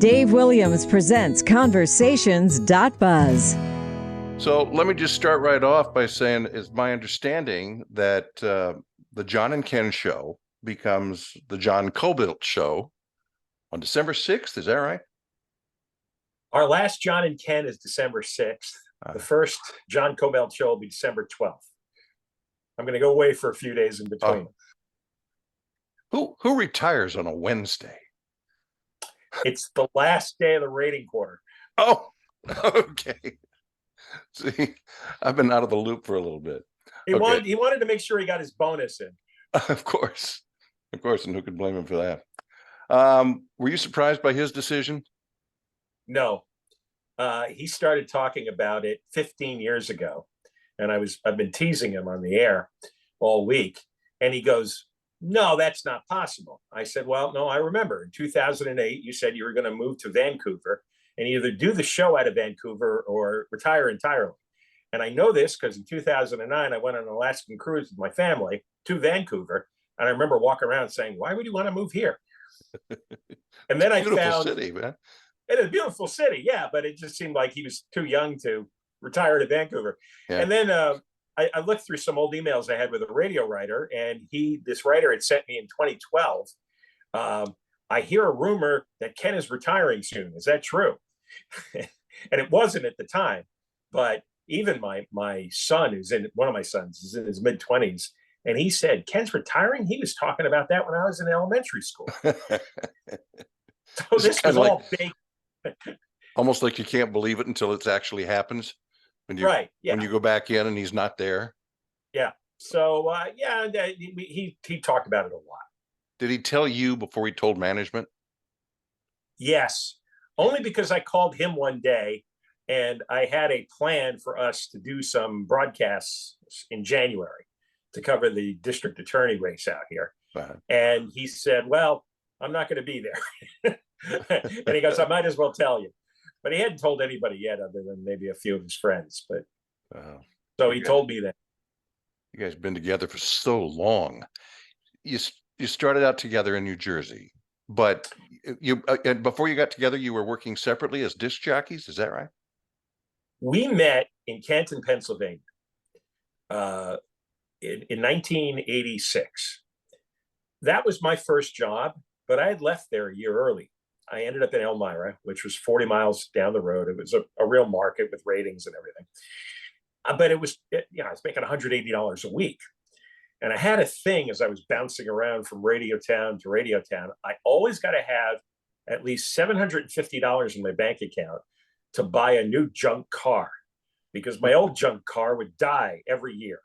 Dave Williams presents Conversations.buzz. So let me just start right off by saying it's my understanding that the John and Ken show becomes the John Kobylt Show on December 6th. Is that right? Our last John and Ken is December 6th. The first John Kobylt Show will be December 12th. I'm going to go away for a few days in between. Who retires on a Wednesday? It's the last day of the rating quarter. Oh, okay. See, I've been out of the loop for a little bit. He wanted to make sure he got his bonus in. Of course, and who could blame him for that? Were you surprised by his decision? No. He started talking about it 15 years ago, and I've been teasing him on the air all week, and he goes, "No, that's not possible." I said, "Well, no, I remember in 2008, you said you were going to move to Vancouver and either do the show out of Vancouver or retire entirely." And I know this because in 2009, I went on an Alaskan cruise with my family to Vancouver. And I remember walking around saying, "Why would you want to move here?" And then I found city, man. It is a beautiful city. Yeah. But it just seemed like he was too young to retire to Vancouver. Yeah. And then I looked through some old emails I had with a radio writer, and this writer had sent me in 2012. "I hear a rumor that Ken is retiring soon. Is that true?" And it wasn't at the time, but even my son, one of my sons is in his mid-20s, and he said, "Ken's retiring." He was talking about that when I was in elementary school. So this was all big. Almost like you can't believe it until it actually happens. When you, right. Yeah. When you go back in and he's not there. Yeah. So, he talked about it a lot. Did he tell you before he told management? Yes. Only because I called him one day and I had a plan for us to do some broadcasts in January to cover the district attorney race out here. Uh-huh. And he said, "Well, I'm not going to be there." And he goes, "I might as well tell you." But he hadn't told anybody yet other than maybe a few of his friends. But so he told me that. You guys have been together for so long. You started out together in New Jersey, but before you got together, you were working separately as disc jockeys. Is that right? We met in Canton, Pennsylvania, in 1986. That was my first job, but I had left there a year early. I ended up in Elmira, which was 40 miles down the road. It was a real market with ratings and everything. But I was making $180 a week. And I had a thing as I was bouncing around from radio town to radio town. I always got to have at least $750 in my bank account to buy a new junk car, because my old junk car would die every year.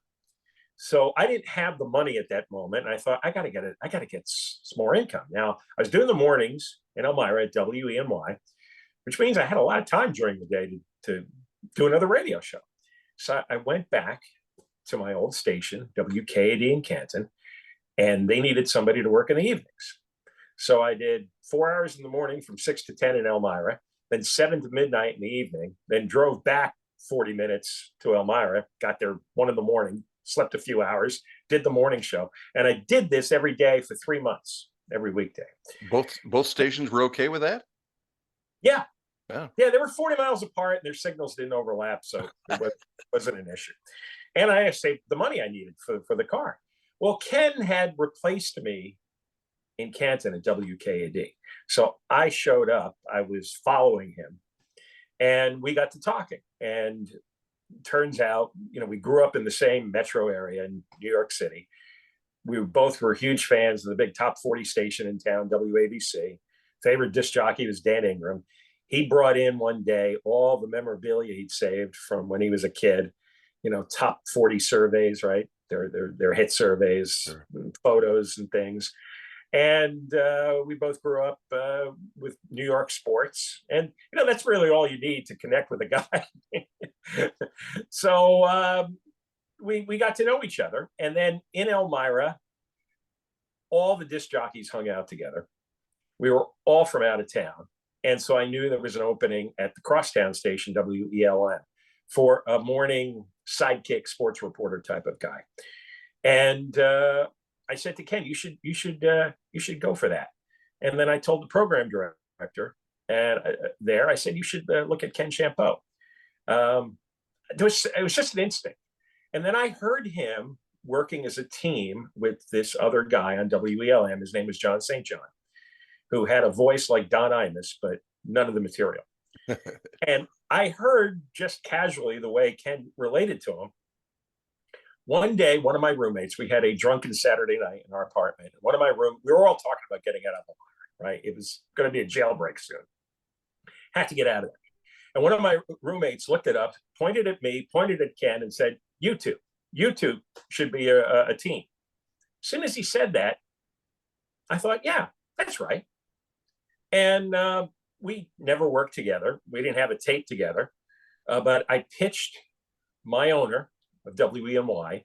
So I didn't have the money at that moment. And I thought, I got to get some more income. Now, I was doing the mornings in Elmira at WENY, which means I had a lot of time during the day to do another radio show. So I went back to my old station, WKAD in Canton, and they needed somebody to work in the evenings. So I did 4 hours in the morning from 6 to 10 in Elmira, then 7 to midnight in the evening, then drove back 40 minutes to Elmira, got there 1 a.m, slept a few hours, did the morning show. And I did this every day for 3 months, every weekday. Both stations were okay with that? Yeah. Yeah, they were 40 miles apart and their signals didn't overlap, so it wasn't an issue. And I saved the money I needed for the car. Well, Ken had replaced me in Canton at WKAD. So I showed up, I was following him, and we got to talking. And turns out, we grew up in the same metro area in New York City. We both were huge fans of the big top 40 station in town, WABC. Favorite disc jockey was Dan Ingram. He brought in one day all the memorabilia he'd saved from when he was a kid, top 40 surveys, right? Their hit surveys, sure. Photos and things. And we both grew up with New York sports. And, that's really all you need to connect with a guy. So we got to know each other. And then in Elmira, all the disc jockeys hung out together. We were all from out of town. And so I knew there was an opening at the crosstown station, WELN, for a morning sidekick sports reporter type of guy. And I said to Ken, you should go for that. And then I told the program director, And there I said, you should look at Ken Chiampou. It was just an instinct. And then I heard him working as a team with this other guy on WELM. His name was John St. John, who had a voice like Don Imus, but none of the material. And I heard just casually the way Ken related to him. One day, one of my roommates, we had a drunken Saturday night in our apartment. We were all talking about getting out of the bar, right? It was going to be a jailbreak soon. Had to get out of there. And one of my roommates looked it up, pointed at me, pointed at Ken, and said, you two should be a team. As soon as he said that, I thought, yeah, that's right. And we never worked together. We didn't have a tape together. But I pitched my owner of WEMY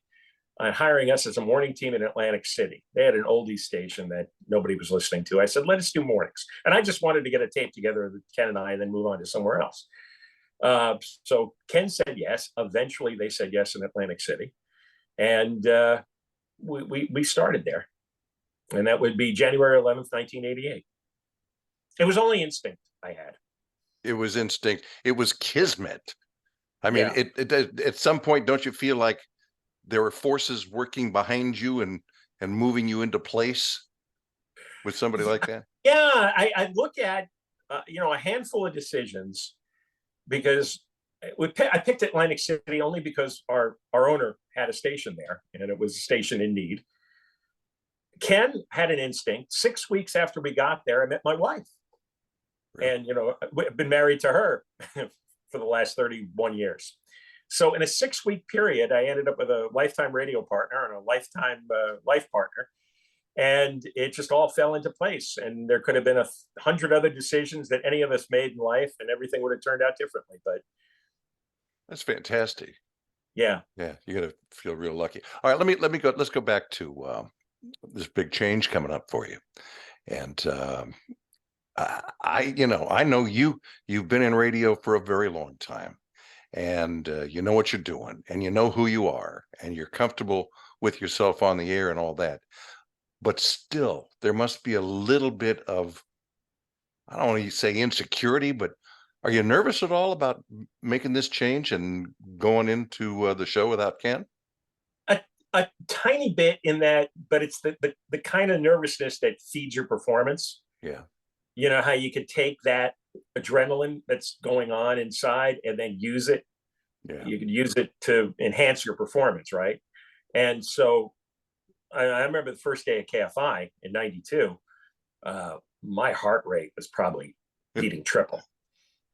on hiring us as a morning team in Atlantic City. They had an oldies station that nobody was listening to. I said, let us do mornings. And I just wanted to get a tape together with Ken and I and then move on to somewhere else. So Ken said yes. Eventually they said yes in Atlantic City. And we started there. And that would be January 11th, 1988. It was only instinct I had. It was instinct. It was kismet. I mean, Yeah. it at some point, don't you feel like there were forces working behind you and moving you into place with somebody like that? Yeah, I look at a handful of decisions because I picked Atlantic City only because our owner had a station there and it was a station in need. Ken had an instinct. 6 weeks after we got there, I met my wife. Really? And I've been married to her for the last 31 years. So in a 6-week period, I ended up with a lifetime radio partner and a lifetime life partner. And it just all fell into place. And there could have been 100 other decisions that any of us made in life, and everything would have turned out differently. But that's fantastic. Yeah. Yeah, you're gonna feel real lucky. All right, let me go. Let's go back to this big change coming up for you. And I know you've been in radio for a very long time, and you know what you're doing, and you know who you are, and you're comfortable with yourself on the air and all that. But still, there must be a little bit of, I don't want to say insecurity, but are you nervous at all about making this change and going into the show without Ken? A tiny bit in that, but it's the kind of nervousness that feeds your performance. Yeah. You know how you could take that adrenaline that's going on inside and then use it. Yeah. You could use it to enhance your performance, right? And so I remember the first day at KFI in '92, my heart rate was probably beating triple.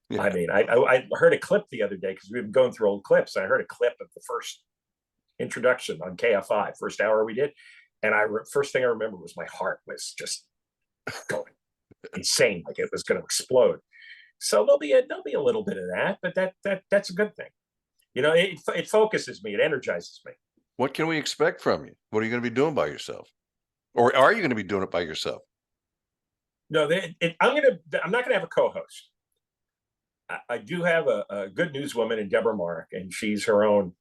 Yeah. I mean, I heard a clip the other day because we've been going through old clips. I heard a clip of the first introduction on KFI, first hour we did. And first thing I remember was my heart was just going insane, like it was going to explode. So there'll be a little bit of that, but that's a good thing. It focuses me, it energizes me. What can we expect from you? What are you going to be doing by yourself? Or are you going to be doing it by yourself? No, I'm not going to have a co-host. I do have a good newswoman in Deborah Mark, and she's her own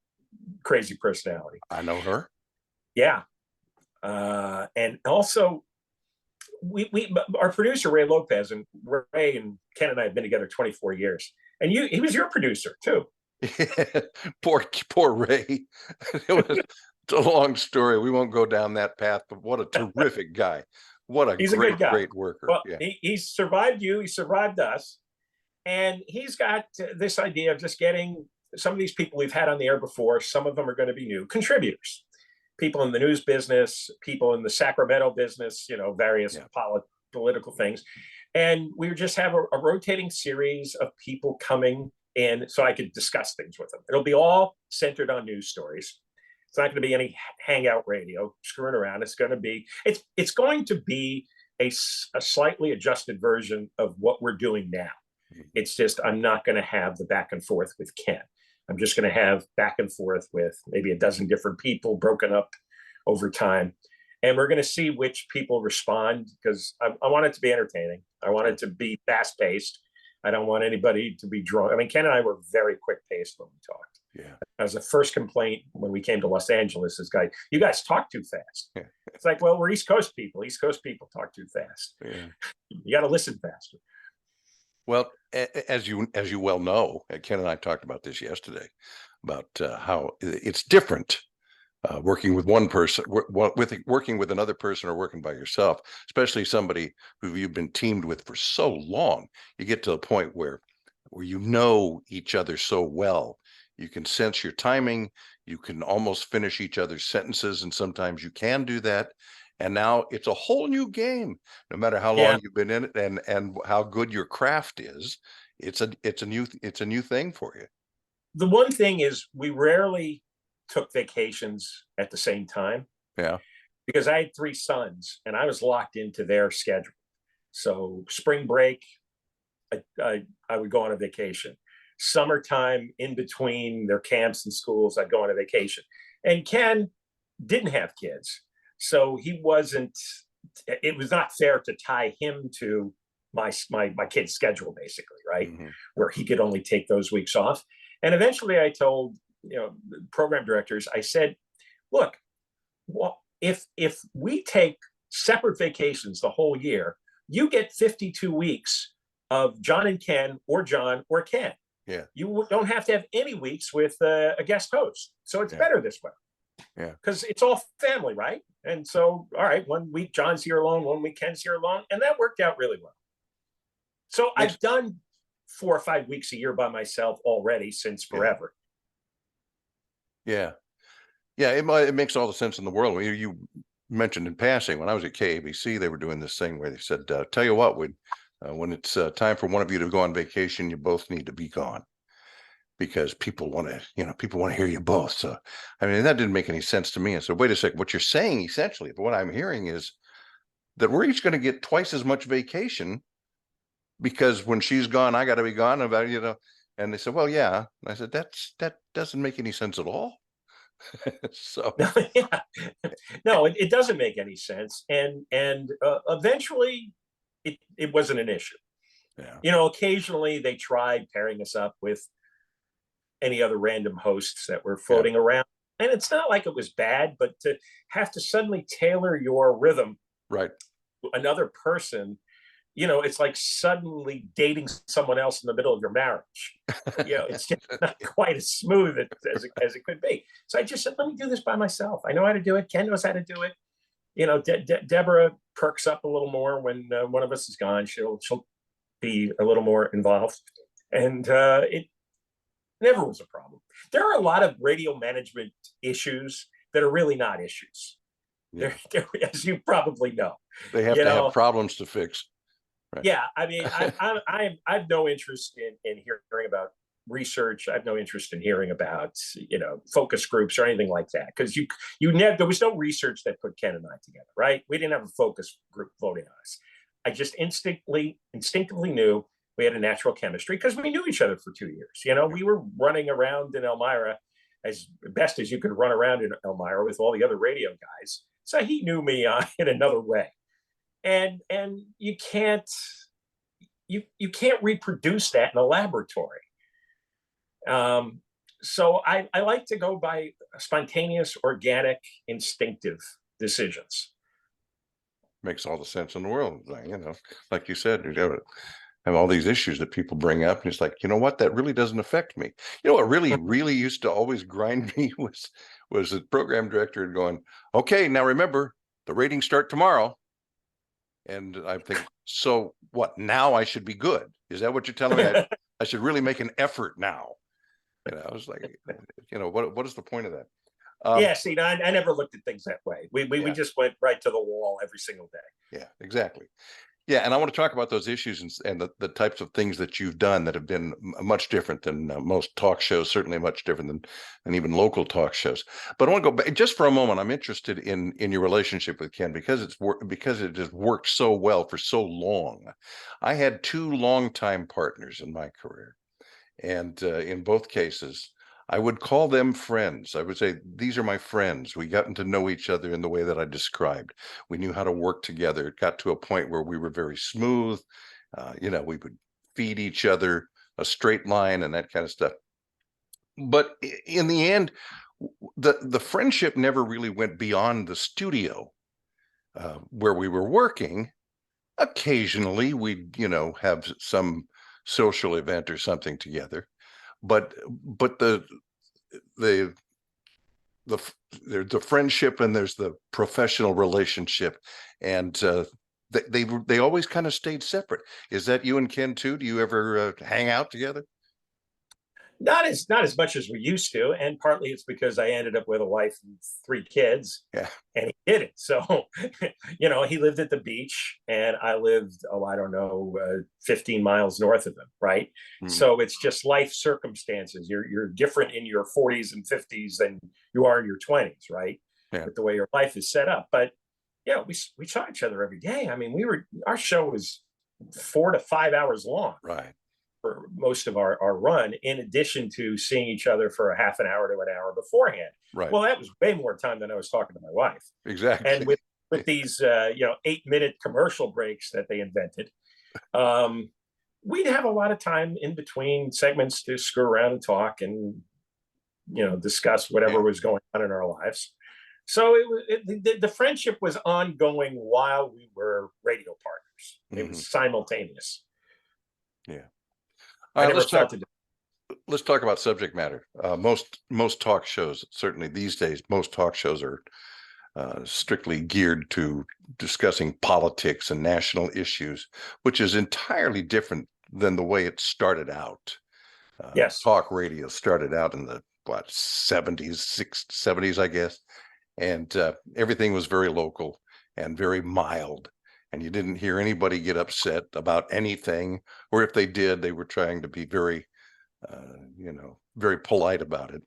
crazy personality. I know her. Yeah. And also our producer, Ray Lopez, and Ray and Ken and I have been together 24 years. And he was your producer too. Poor Ray. It's a long story. We won't go down that path, but what a terrific guy. What a great worker. Well, yeah. He survived you. He survived us. And he's got this idea of just getting some of these people we've had on the air before. Some of them are going to be new contributors, people in the news business, people in the Sacramento business, various political things. And we just have a rotating series of people coming in so I could discuss things with them. It'll be all centered on news stories. It's not going to be any hangout radio screwing around. It's going to be a slightly adjusted version of what we're doing now. It's just, I'm not going to have the back and forth with Ken. I'm just going to have back and forth with maybe a dozen different people broken up over time. And we're going to see which people respond, because I want it to be entertaining. I want it to be fast paced. I don't want anybody to be drawn. I mean, Ken and I were very quick paced when we talked. Yeah. That was the first complaint when we came to Los Angeles. This guy, you guys talk too fast. It's like, well, we're East Coast people. East Coast people talk too fast. Yeah. You got to listen faster. Well, as you well know, Ken and I talked about this yesterday about how it's different working with one person, with working with another person, or working by yourself, especially somebody who you've been teamed with for so long. You get to a point where you know each other so well. You can sense your timing. You can almost finish each other's sentences, and sometimes you can do that. And now it's a whole new game. No matter how Yeah. long you've been in it, and how good your craft is, it's a new thing for you. The one thing is we rarely took vacations at the same time Yeah. because I had three sons and I was locked into their schedule. So spring break, I would go on a vacation. Summertime, in between their camps and schools, I'd go on a vacation. And Ken didn't have kids, so he wasn't. It was not fair to tie him to my kid's schedule, basically, right? Mm-hmm. Where he could only take those weeks off. And eventually, I told program directors, I said, "Look, well, if we take separate vacations the whole year, you get 52 weeks of John and Ken, or John or Ken. Yeah. You don't have to have any weeks with a guest host. So it's better this way. Yeah. Because it's all family, right? And so, all right, 1 week John's here alone, 1 week Ken's here alone. And that worked out really well. So I've done 4 or 5 weeks a year by myself already since forever. Yeah. Yeah. It makes all the sense in the world. You mentioned in passing, when I was at KABC, they were doing this thing where they said, tell you what, when it's time for one of you to go on vacation, you both need to be gone, because people want to hear you both. So, I mean, that didn't make any sense to me. And so, wait a second, what you're saying essentially, what I'm hearing is that we're each going to get twice as much vacation, because when she's gone, I got to be gone. And they said, well, yeah. And I said, that doesn't make any sense at all. So, yeah. No, it doesn't make any sense. And eventually it wasn't an issue. Yeah. Occasionally they tried pairing us up with any other random hosts that were floating around. And it's not like it was bad, but to have to suddenly tailor your rhythm right to another person, it's like suddenly dating someone else in the middle of your marriage. It's just not quite as smooth as it could be. So I just said, let me do this by myself. I know how to do it. Ken knows how to do it. Deborah perks up a little more when one of us is gone. She'll be a little more involved, and it never was a problem. There are a lot of radio management issues that are really not issues. Yeah. They're, as you probably know, they have to have problems to fix. Right. Yeah, I mean, I have no interest in hearing about research. I have no interest in hearing about focus groups or anything like that, because there was no research that put Ken and I together, right? We didn't have a focus group voting on us. I just instinctively knew we had a natural chemistry because we knew each other for 2 years. We were running around in Elmira as best as you could run around in Elmira with all the other radio guys. So he knew me in another way. And you can't reproduce that in a laboratory. So I like to go by spontaneous, organic, instinctive decisions. Makes all the sense in the world. Like you said, you have all these issues that people bring up, and it's like, you know what, that really doesn't affect me. What really used to always grind me was the program director going, okay, now remember, the ratings start tomorrow. And I think, so what, now I should be good? Is that what you're telling me? I should really make an effort now. I was like, what is the point of that? Yeah, see, I never looked at things that way. We just went right to the wall every single day. Yeah, exactly. Yeah, and I want to talk about those issues and the types of things that you've done that have been much different than most talk shows, certainly much different than even local talk shows. But I want to go back just for a moment. I'm interested in your relationship with Ken, because it has worked so well for so long. I had 2 longtime partners in my career, and in both cases, I would call them friends. I would say, these are my friends. We gotten to know each other in the way that I described. We knew how to work together. It got to a point where we were very smooth. We would feed each other a straight line and that kind of stuff. But in the end, the friendship never really went beyond the studio where we were working. Occasionally, we'd, have some social event or something together. But the the there's the friendship and there's the professional relationship, and they always kind of stayed separate. Is that you and Ken too? Do you ever hang out together? Not as much as we used to, and partly it's because I ended up with a wife and 3 kids, Yeah, and he did it. So, he lived at the beach, and I lived, I don't know, 15 miles north of him, right? mm, So it's just life circumstances. You're different in your 40s and 50s than you are in your 20s, right? yeah, With the way your life is set up. But we saw each other every day. I mean, our show was 4 to 5 hours long right, for most of our run, in addition to seeing each other for a half an hour to an hour beforehand. right, Well, that was way more time than I was talking to my wife. And exactly. with these 8-minute commercial breaks that they invented, we'd have a lot of time in between segments to screw around and talk and discuss whatever Yeah. was going on in our lives. So the friendship was ongoing while we were radio partners. It Hmm. was simultaneous. Yeah. I All right, never felt it. let's talk about subject matter. Most talk shows, certainly these days, most talk shows are strictly geared to discussing politics and national issues, which is entirely different than the way it started out. Yes. Talk radio started out in the what 70s, 70s, I guess, and everything was very local and very mild. And you didn't hear anybody get upset about anything, or if they did, they were trying to be very, very polite about it.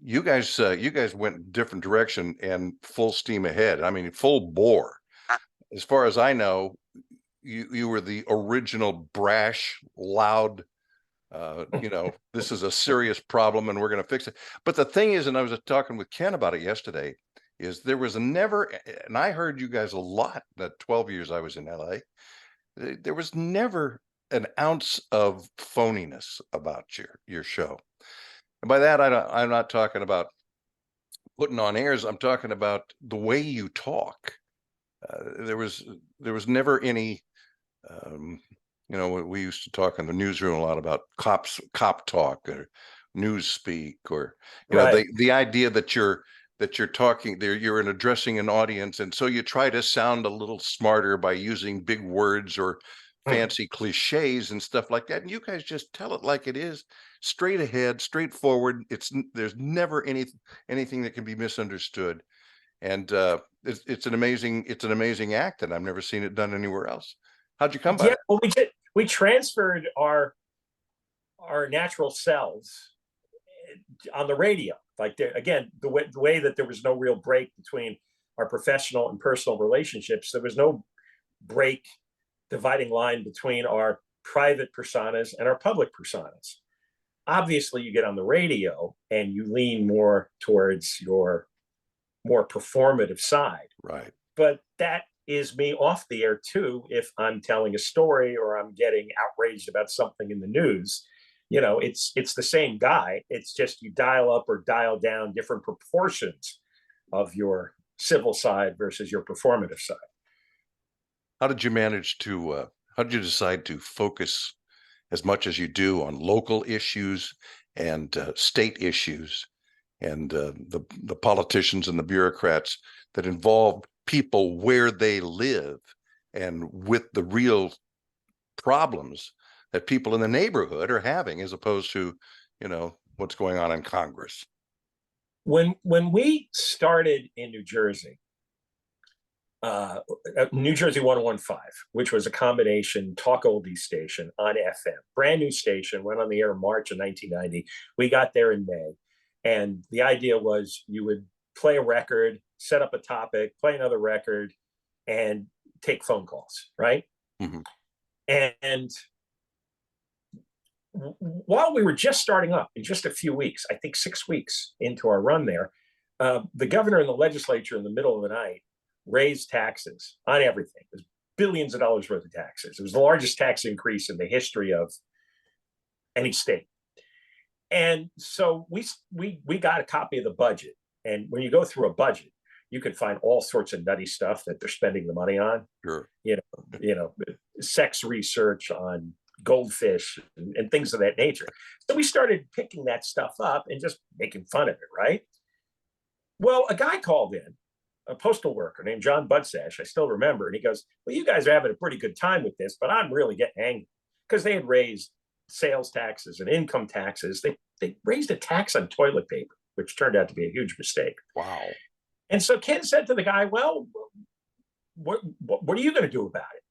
You guys went different direction and full steam ahead. I mean, full bore. As far as I know, you were the original brash, loud. This is a serious problem, and we're going to fix it. But the thing is, and I was talking with Ken about it yesterday, is there was never, and I heard you guys a lot. The 12 years I was in LA, there was never an ounce of phoniness about your show. And by that, I'm not talking about putting on airs. I'm talking about the way you talk. There was never any. Um, we used to talk in the newsroom a lot about cop talk or news speak, or Right. the idea that you're talking there, you're addressing an audience, and so you try to sound a little smarter by using big words or fancy cliches and stuff like that. And you guys just tell it like it is, straight ahead, straightforward. There's never anything that can be misunderstood, and it's an amazing act, and I've never seen it done anywhere else. How'd you come by Yeah. that? Well, we transferred our natural selves on the radio. Like again, the way that there was no real break between our professional and personal relationships. There was no break dividing line between our private personas and our public personas. Obviously, you get on the radio and you lean more towards your more performative side, Right. but that is me off the air too. If I'm telling a story or I'm getting outraged about something in the news, it's the same guy. It's just you dial up or dial down different proportions of your civil side versus your performative side. How did you manage to, how did you decide to focus as much as you do on local issues and state issues and the politicians and the bureaucrats that involve people where they live and with the real problems that people in the neighborhood are having, as opposed to, what's going on in Congress? When we started in New Jersey 1015, which was a combination talk oldies station on FM, brand new station, went on the air in March of 1990. We got there in May. And the idea was you would play a record, set up a topic, play another record, and take phone calls, right? Mm-hmm. And while we were just starting up, in just a few weeks, I think 6 weeks into our run there, the governor and the legislature in the middle of the night raised taxes on everything. It was billions of dollars worth of taxes. It was the largest tax increase in the history of any state. And so we got a copy of the budget. And when you go through a budget, you can find all sorts of nutty stuff that they're spending the money on. Sure. Sex research on goldfish and things of that nature. So we started picking that stuff up and just making fun of it, right? Well, a guy called in, a postal worker named John Budsash, I still remember, and he goes, well, you guys are having a pretty good time with this, but I'm really getting angry because they had raised sales taxes and income taxes. They raised a tax on toilet paper, which turned out to be a huge mistake. Wow. And so Ken said to the guy, well, what are you going to do about it?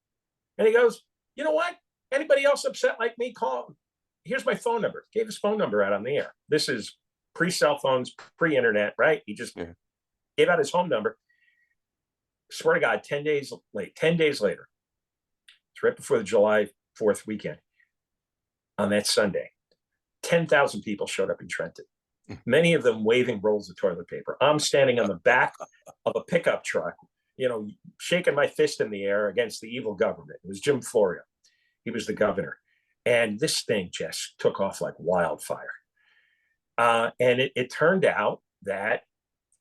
And he goes, you know what? Anybody else upset like me, call. Here's my phone number. Gave his phone number out on the air. This is pre-cell phones, pre-internet, right? He just gave out his home number. Swear to God, 10 days later, it's right before the July 4th weekend. On that Sunday, 10,000 people showed up in Trenton, many of them waving rolls of toilet paper. I'm standing on the back of a pickup truck, shaking my fist in the air against the evil government. It was Jim Florio. He was the governor. And this thing just took off like wildfire. And it turned out that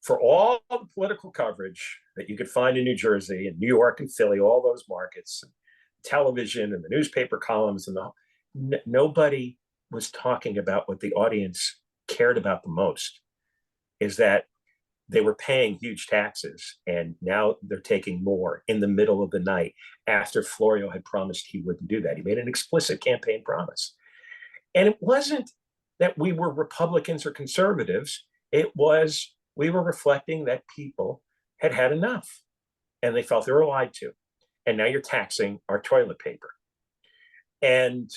for all the political coverage that you could find in New Jersey and New York and Philly, all those markets, television and the newspaper columns, and nobody was talking about what the audience cared about the most, is that they were paying huge taxes and now they're taking more in the middle of the night after Florio had promised he wouldn't do that. He made an explicit campaign promise. And it wasn't that we were Republicans or conservatives. It was we were reflecting that people had had enough and they felt they were lied to. And now you're taxing our toilet paper. And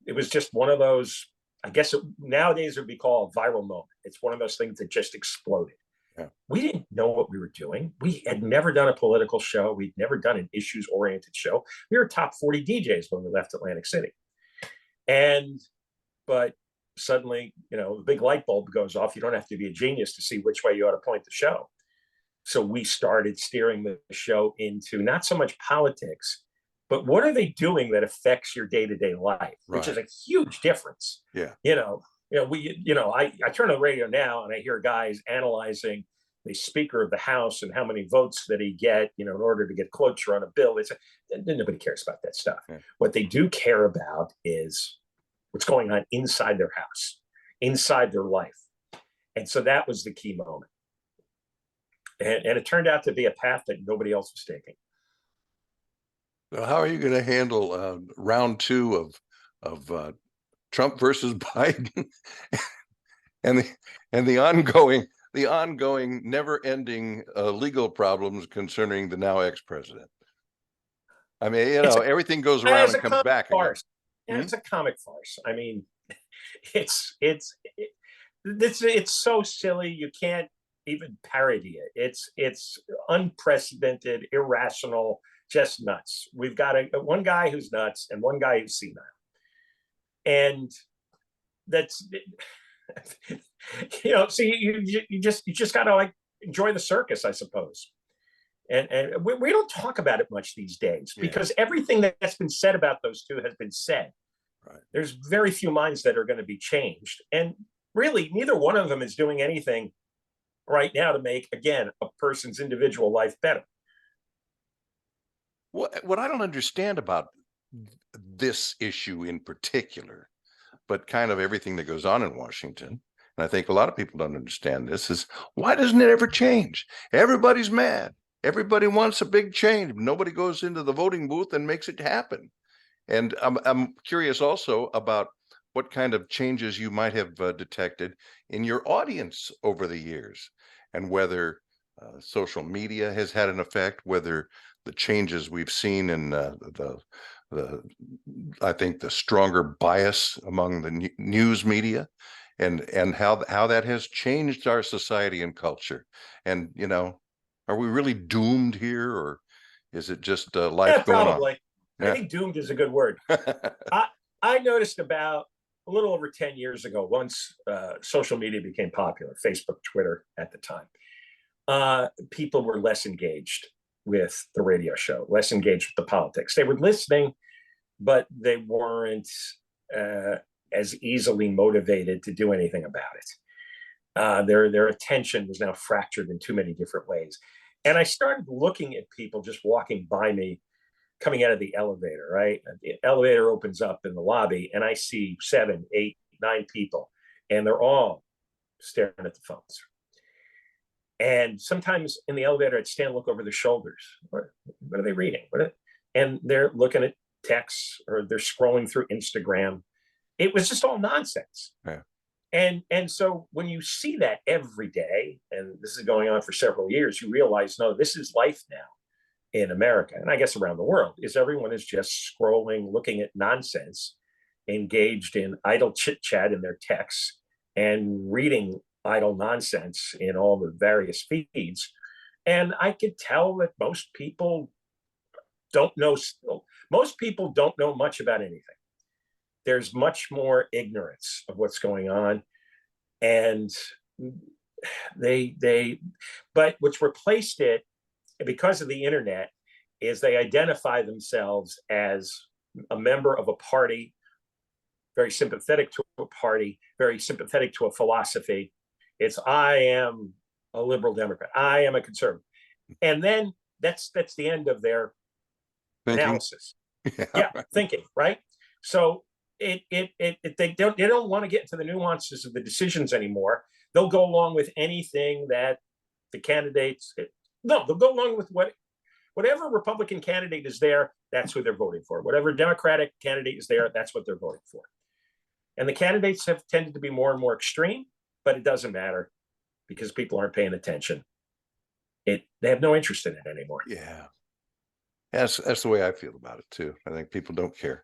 it was just one of those, I guess nowadays it would be called a viral moment. It's one of those things that just exploded. Yeah. We didn't know what we were doing. We had never done a political show. We'd never done an issues-oriented show. We were top 40 DJs when we left Atlantic City. But suddenly, the big light bulb goes off. You don't have to be a genius to see which way you ought to point the show. So we started steering the show into not so much politics, but what are they doing that affects your day-to-day life, which is a huge difference. Yeah. I turn on the radio now and I hear guys analyzing the Speaker of the House and how many votes that he get, in order to get cloture on a bill. Nobody cares about that stuff. Yeah. What they do care about is what's going on inside their house, inside their life. And so that was the key moment. And it turned out to be a path that nobody else was taking. Well, how are you going to handle round two of Trump versus Biden and the ongoing never-ending legal problems concerning the now ex-president? I mean, everything goes around and comes back again. And it's a comic farce. I mean, it's so silly you can't even parody it. It's unprecedented, irrational, just nuts. We've got one guy who's nuts and one guy who's senile, and that's so you just got to enjoy the circus, I suppose. And we don't talk about it much these days because everything that's been said about those two has been said. Right. There's very few minds that are going to be changed. And really, neither one of them is doing anything right now to make, again, a person's individual life better. What I don't understand about this issue in particular, but kind of everything that goes on in Washington, and I think a lot of people don't understand this, is why doesn't it ever change? Everybody's mad. Everybody wants a big change. Nobody goes into the voting booth and makes it happen. And I'm curious also about what kind of changes you might have detected in your audience over the years, and whether social media has had an effect, whether the changes we've seen in I think the stronger bias among the news media, and how that has changed our society and culture. And are we really doomed here, or is it just life going probably on? I think doomed is a good word. I noticed about a little over 10 years ago, once social media became popular, Facebook, Twitter at the time, people were less engaged with the radio show, less engaged with the politics. They were listening, but they weren't as easily motivated to do anything about it. Their attention was now fractured in too many different ways. And I started looking at people just walking by me coming out of the elevator, right? The elevator opens up in the lobby, and I see 7, 8, 9 people, and they're all staring at the phones. And sometimes in the elevator, I'd stand and look over their shoulders. What are they reading? And they're looking at texts, or they're scrolling through Instagram. It was just all nonsense. Yeah. And so when you see that every day, and this is going on for several years, you realize, no, this is life now in America, and I guess around the world, is everyone is just scrolling, looking at nonsense, engaged in idle chit chat in their texts, and reading idle nonsense in all the various feeds. And I could tell that most people don't know much about anything. There's much more ignorance of what's going on. And but what's replaced it, because of the internet, is they identify themselves as a member of a party, very sympathetic to a party, very sympathetic to a philosophy. It's, I am a liberal Democrat, I am a conservative. And then that's the end of their analysis. Yeah, thinking, right? So they don't want to get into the nuances of the decisions anymore. They'll go along with anything that the candidates. No, they'll go along with whatever Republican candidate is there. That's who they're voting for. Whatever Democratic candidate is there, that's what they're voting for. And the candidates have tended to be more and more extreme, but it doesn't matter because people aren't paying attention. They have no interest in it anymore. Yeah. That's the way I feel about it too. I think people don't care.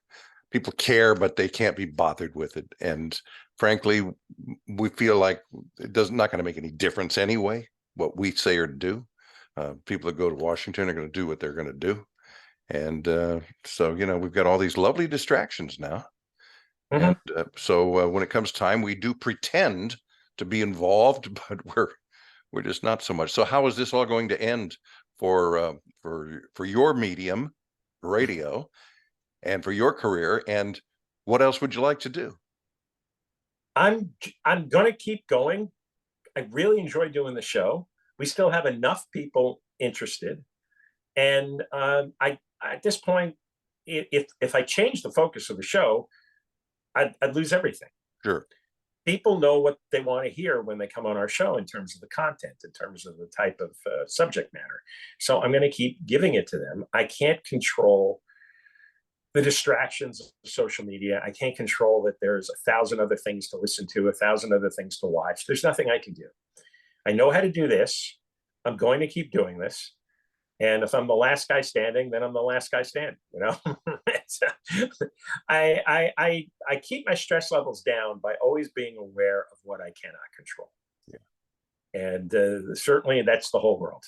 People care, but they can't be bothered with it. And frankly, we feel like not going to make any difference anyway, what we say or do. People that go to Washington are going to do what they're going to do. And so, we've got all these lovely distractions now. Mm-hmm. And so when it comes time, we do pretend to be involved, but we're just not so much. So how is this all going to end for your medium, radio, and for your career? And what else would you like to do? I'm going to keep going. I really enjoy doing the show. We still have enough people interested, and at this point, if I change the focus of the show, I'd lose everything. Sure. People know what they want to hear when they come on our show in terms of the content, in terms of the type of subject matter. So I'm going to keep giving it to them. I can't control the distractions of social media. I can't control that there's 1,000 other things to listen to, 1,000 other things to watch. There's nothing I can do. I know how to do this. I'm going to keep doing this. And if I'm the last guy standing, then I'm the last guy standing. I keep my stress levels down by always being aware of what I cannot control. Yeah. And certainly that's the whole world.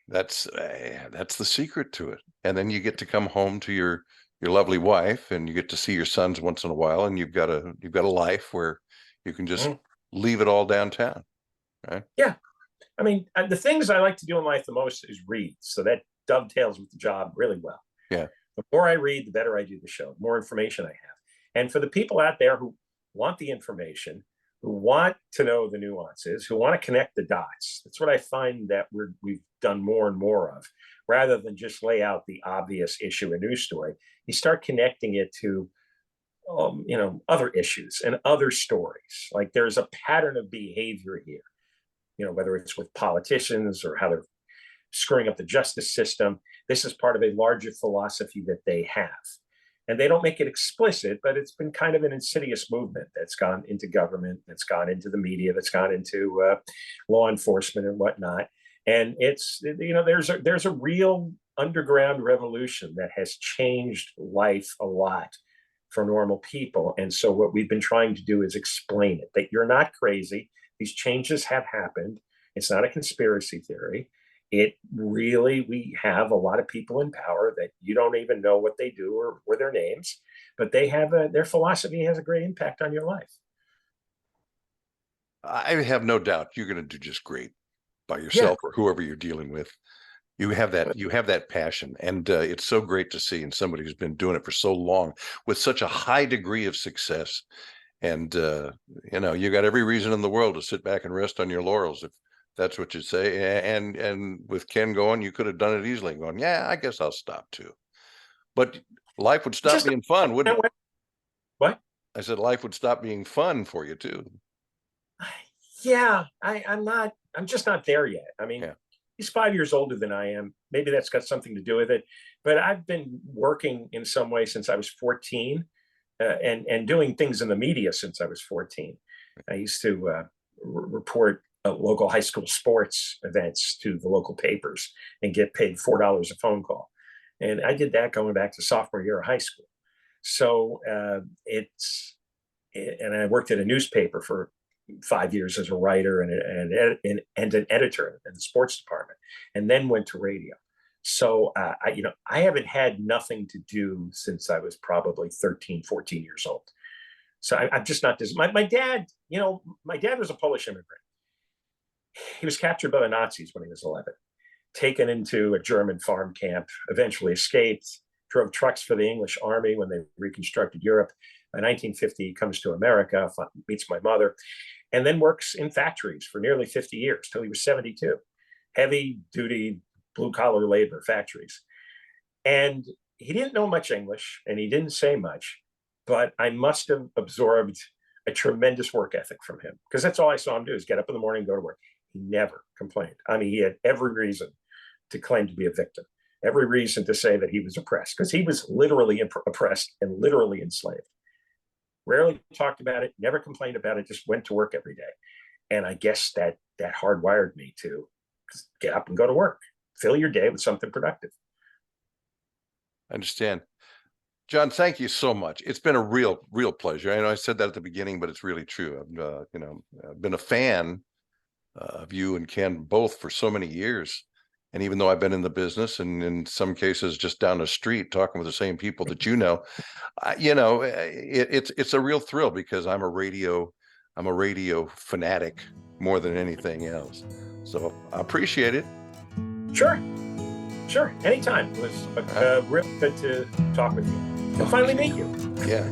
That's the secret to it. And then you get to come home to your lovely wife, and you get to see your sons once in a while, and you've got a life where you can just leave it all downtown, right? Yeah. I mean, the things I like to do in life the most is read. So that dovetails with the job really well. Yeah. The more I read, the better I do the show, the more information I have. And for the people out there who want the information, who want to know the nuances, who want to connect the dots, that's what I find that we've done more and more of. Rather than just lay out the obvious issue and news story, you start connecting it to other issues and other stories. Like there's a pattern of behavior here. Whether it's with politicians or how they're screwing up the justice system, this is part of a larger philosophy that they have. And they don't make it explicit, but it's been kind of an insidious movement that's gone into government, that's gone into the media, that's gone into law enforcement and whatnot. And it's, there's a real underground revolution that has changed life a lot for normal people. And so what we've been trying to do is explain it, that you're not crazy. These changes have happened. It's not a conspiracy theory. We have a lot of people in power that you don't even know what they do or their names, but their philosophy has a great impact on your life. I have no doubt you're going to do just great by yourself or whoever you're dealing with. You have that passion, and it's so great to see in somebody who's been doing it for so long with such a high degree of success. And, you got every reason in the world to sit back and rest on your laurels, if that's what you say. And with Ken going, you could have done it easily, going, yeah, I guess I'll stop too. But life would stop Just being fun, wouldn't it? What? I said life would stop being fun for you too. Yeah, I'm just not there yet. I mean, Yeah. he's 5 years older than I am. Maybe that's got something to do with it. But I've been working in some way since I was 14, and doing things in the media since I was 14. I used to report local high school sports events to the local papers and get paid $4 a phone call. And I did that going back to sophomore year of high school. So and I worked at a newspaper for 5 years as a writer and an editor in the sports department, and then went to radio. So I haven't had nothing to do since I was probably 13, 14 years old. So I'm just not this. My dad, my dad was a Polish immigrant. He was captured by the Nazis when he was 11, taken into a German farm camp, eventually escaped, drove trucks for the English army when they reconstructed Europe. In 1950, he comes to America, meets my mother, and then works in factories for nearly 50 years till he was 72. Heavy duty, blue collar labor factories. And he didn't know much English and he didn't say much, but I must have absorbed a tremendous work ethic from him, because that's all I saw him do, is get up in the morning and go to work. He never complained. I mean, he had every reason to claim to be a victim, every reason to say that he was oppressed, because he was literally oppressed and literally enslaved. Rarely talked about it, never complained about it, just went to work every day. And I guess that hardwired me to get up and go to work, fill your day with something productive. I understand. John, thank you so much. It's been a real pleasure. I know I said that at the beginning, but it's really true. I've been a fan of you and Ken both for so many years. And even though I've been in the business and in some cases just down the street talking with the same people that it's a real thrill, because I'm a radio fanatic more than anything else. So I appreciate it. Sure. Anytime. It was real good to talk with you and finally meet you. Yeah.